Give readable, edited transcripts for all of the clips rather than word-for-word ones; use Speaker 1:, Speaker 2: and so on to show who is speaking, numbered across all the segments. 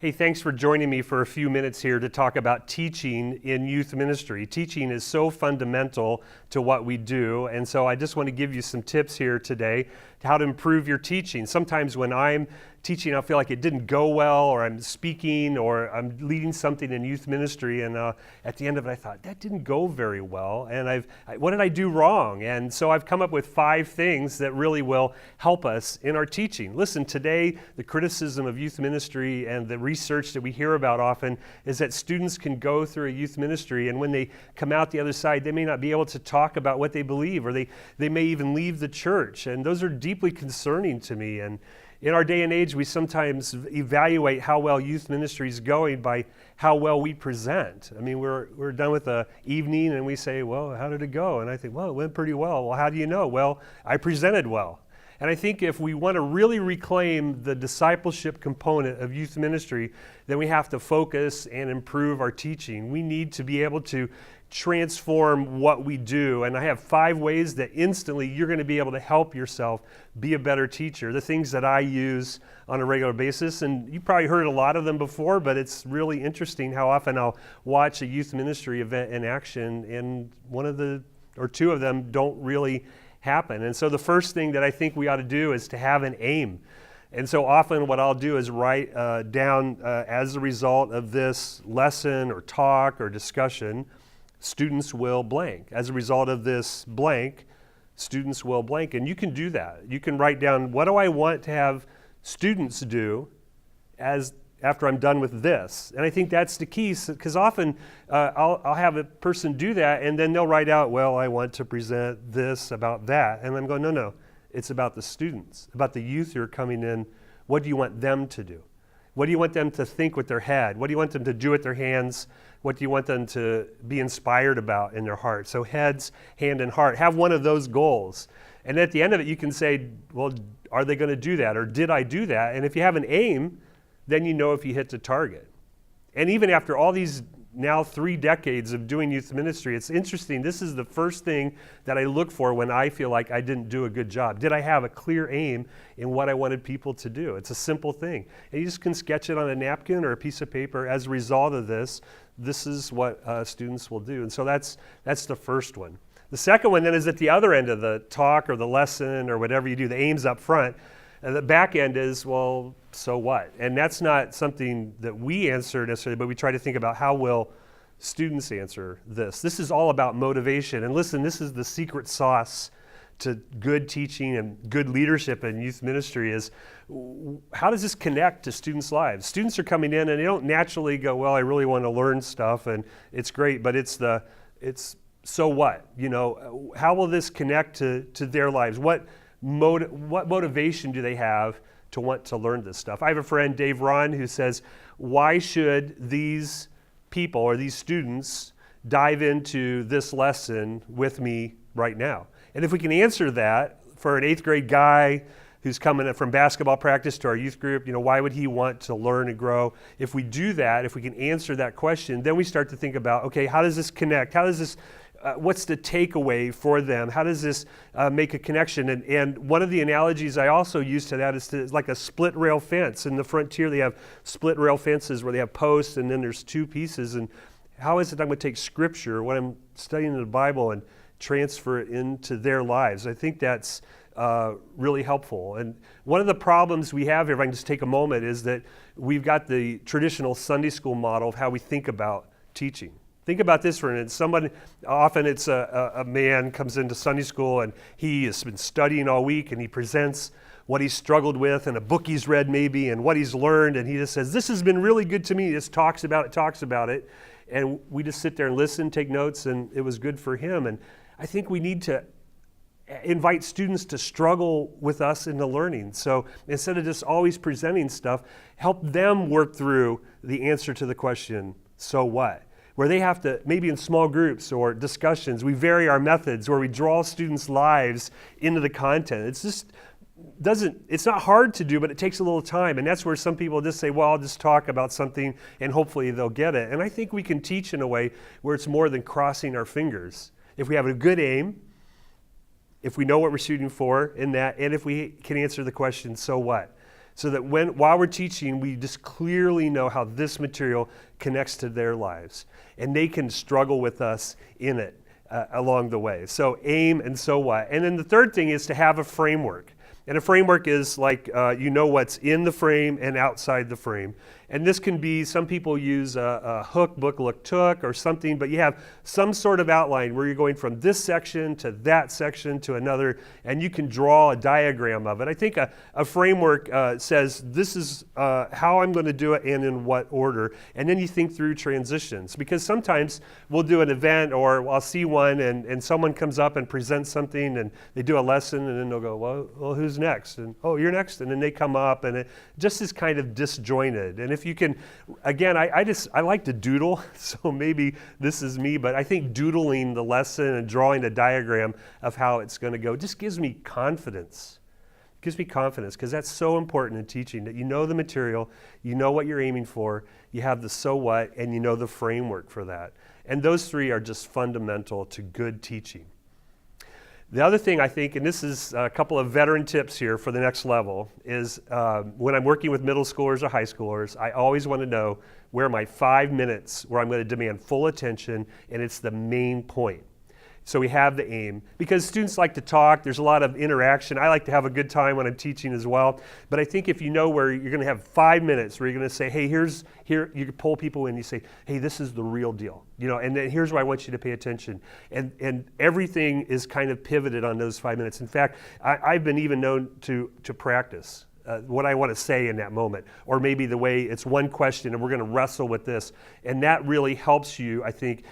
Speaker 1: Hey, thanks for joining me for a few minutes here to talk about teaching in youth ministry. Teaching is so fundamental to what we do, and so I just want to give you some tips here today to how to improve your teaching. Sometimes when I'm teaching, I feel like it didn't go well, or I'm speaking, or I'm leading something in youth ministry, and at the end of it I thought, that didn't go very well, and what did I do wrong? And so I've come up with 5 things that really will help us in our teaching. Listen, today the criticism of youth ministry and the research that we hear about often is that students can go through a youth ministry, and when they come out the other side, they may not be able to talk about what they believe, or they may even leave the church, and those are deeply concerning to me. And in our day and age, we sometimes evaluate how well youth ministry is going by how well we present. I mean, we're done with the evening and we say, well, how did it go? And I think, well, it went pretty well. Well, how do you know? Well, I presented well. And I think if we want to really reclaim the discipleship component of youth ministry, then we have to focus and improve our teaching. We need to be able to transform what we do. And I have 5 ways that instantly you're going to be able to help yourself be a better teacher. The things that I use on a regular basis, and you probably heard a lot of them before, but it's really interesting how often I'll watch a youth ministry event in action and one of the or 2 of them don't really happen. And so the first thing that I think we ought to do is to have an aim. And so often what I'll do is write down as a result of this lesson or talk or discussion, students will blank. As a result of this blank, students will blank. And you can do that. You can write down, what do I want to have students do after I'm done with this? And I think that's the key, because often I'll have a person do that, and then they'll write out, well, I want to present this about that. And I'm going, no, it's about the students, about the youth who are coming in. What do you want them to do? What do you want them to think with their head? What do you want them to do with their hands? What do you want them to be inspired about in their heart? So heads, hand, and heart. Have one of those goals. And at the end of it, you can say, well, are they going to do that? Or did I do that? And if you have an aim, then you know if you hit the target. And even after all these now 3 decades of doing youth ministry, it's interesting. This is the first thing that I look for when I feel like I didn't do a good job. Did I have a clear aim in what I wanted people to do? It's a simple thing. And you just can sketch it on a napkin or a piece of paper. As a result of this is what students will do. And so that's the first one. The second one then is at the other end of the talk or the lesson or whatever you do. The aim's up front. And the back end is, well, so what? And that's not something that we answer necessarily, but we try to think about how will students answer this. This is all about motivation. And listen, this is the secret sauce to good teaching and good leadership in youth ministry is, how does this connect to students' lives? Students are coming in and they don't naturally go, well, I really want to learn stuff and it's great, but it's so what? You know, how will this connect to their lives? What motivation do they have to want to learn this stuff? I have a friend, Dave Ron, who says, why should these people or these students dive into this lesson with me right now? And if we can answer that for an 8th grade guy who's coming from basketball practice to our youth group, you know, why would he want to learn and grow? If we do that, if we can answer that question, then we start to think about, okay, how does this connect? How does this what's the takeaway for them? How does this make a connection? And one of the analogies I also use to that is like a split rail fence. In the frontier, they have split rail fences where they have posts and then there's 2 pieces. And how is it I'm going to take Scripture, what I'm studying in the Bible, and transfer it into their lives? I think that's really helpful. And one of the problems we have here, if I can just take a moment, is that we've got the traditional Sunday school model of how we think about teaching. Think about this for a minute. Often it's a man comes into Sunday school and he has been studying all week and he presents what he's struggled with and a book he's read maybe and what he's learned, and he just says, this has been really good to me. He just talks about it. And we just sit there and listen, take notes, and it was good for him. And I think we need to invite students to struggle with us in the learning. So instead of just always presenting stuff, help them work through the answer to the question, so what? Where they have to, maybe in small groups or discussions, we vary our methods where we draw students' lives into the content. It's not hard to do, but it takes a little time. And that's where some people just say, well, I'll just talk about something and hopefully they'll get it. And I think we can teach in a way where it's more than crossing our fingers. If we have a good aim, if we know what we're shooting for in that, and if we can answer the question, so what? so that while we're teaching, we just clearly know how this material connects to their lives, and they can struggle with us in it along the way. So aim and so what. And then the third thing is to have a framework. And a framework is like, you know what's in the frame and outside the frame. And this can be, some people use a hook, book, look, took, or something, but you have some sort of outline where you're going from this section to that section to another, and you can draw a diagram of it. I think a framework says, this is how I'm going to do it and in what order. And then you think through transitions, because sometimes we'll do an event, or I'll see one, and someone comes up and presents something, and they do a lesson, and then they'll go, well, who's next? And, oh, you're next. And then they come up, and it just is kind of disjointed. And if you can, again, I like to doodle, so maybe this is me, but I think doodling the lesson and drawing a diagram of how it's going to go just gives me confidence. It gives me confidence, because that's so important in teaching, that you know the material, you know what you're aiming for, you have the so what, and you know the framework for that. And those three are just fundamental to good teaching. The other thing I think, and this is a couple of veteran tips here for the next level, is when I'm working with middle schoolers or high schoolers, I always want to know where my 5 minutes, where I'm going to demand full attention, and it's the main point. So we have the aim, because students like to talk, there's a lot of interaction. I like to have a good time when I'm teaching as well, but I think if you know where you're going to have 5 minutes where you're going to say, hey, here, you can pull people in, you say, hey, this is the real deal, and then here's where I want you to pay attention. And everything is kind of pivoted on those 5 minutes. In fact, I've been even known to practice what I want to say in that moment, or maybe the way it's one question and we're going to wrestle with this, and that really helps you, I think,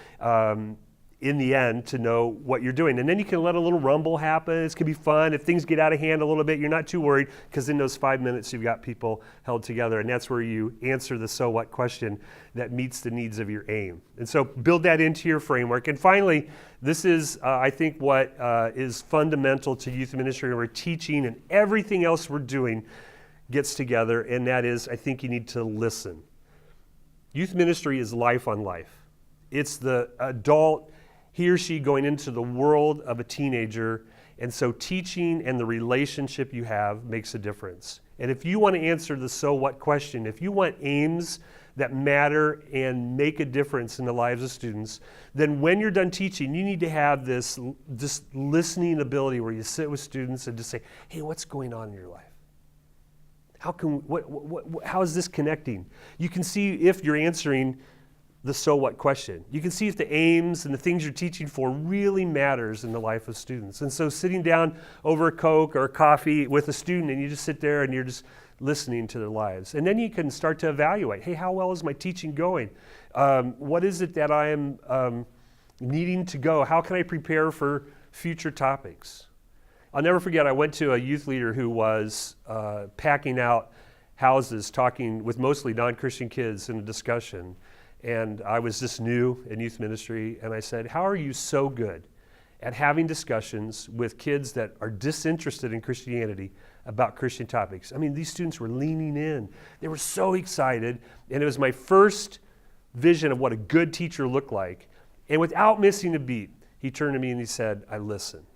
Speaker 1: in the end, to know what you're doing. And then you can let a little rumble happen. This can be fun. If things get out of hand a little bit, you're not too worried, because in those 5 minutes you've got people held together, and that's where you answer the so what question that meets the needs of your aim. And so build that into your framework. And finally, this is, I think, what is fundamental to youth ministry, and we're teaching, and everything else we're doing gets together, and that is, I think you need to listen. Youth ministry is life on life. It's the adult, he or she going into the world of a teenager, and so teaching and the relationship you have makes a difference. And if you want to answer the so what question, if you want aims that matter and make a difference in the lives of students, then when you're done teaching, you need to have this listening ability where you sit with students and just say, hey, what's going on in your life? How is this connecting? You can see if you're answering the so what question. You can see if the aims and the things you're teaching for really matters in the life of students. And so sitting down over a Coke or a coffee with a student, and you just sit there and you're just listening to their lives. And then you can start to evaluate, hey, how well is my teaching going? What is it that I am needing to go? How can I prepare for future topics? I'll never forget, I went to a youth leader who was packing out houses, talking with mostly non-Christian kids in a discussion. And I was just new in youth ministry, and I said, how are you so good at having discussions with kids that are disinterested in Christianity about Christian topics? I mean, these students were leaning in. They were so excited, and it was my first vision of what a good teacher looked like. And without missing a beat, he turned to me and he said, I listen.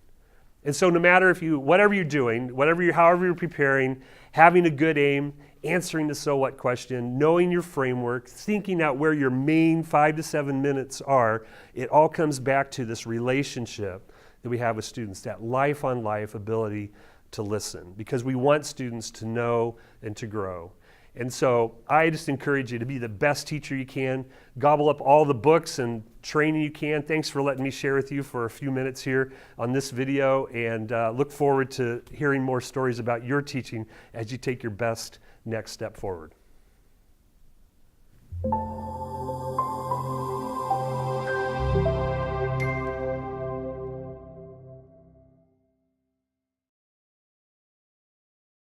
Speaker 1: And so no matter whatever you're doing, however you're preparing, having a good aim, answering the so what question, knowing your framework, thinking out where your main 5 to 7 minutes are, it all comes back to this relationship that we have with students, that life on life ability to listen, because we want students to know and to grow. And so I just encourage you to be the best teacher you can, gobble up all the books and training you can. Thanks for letting me share with you for a few minutes here on this video, and look forward to hearing more stories about your teaching as you take your best next step forward.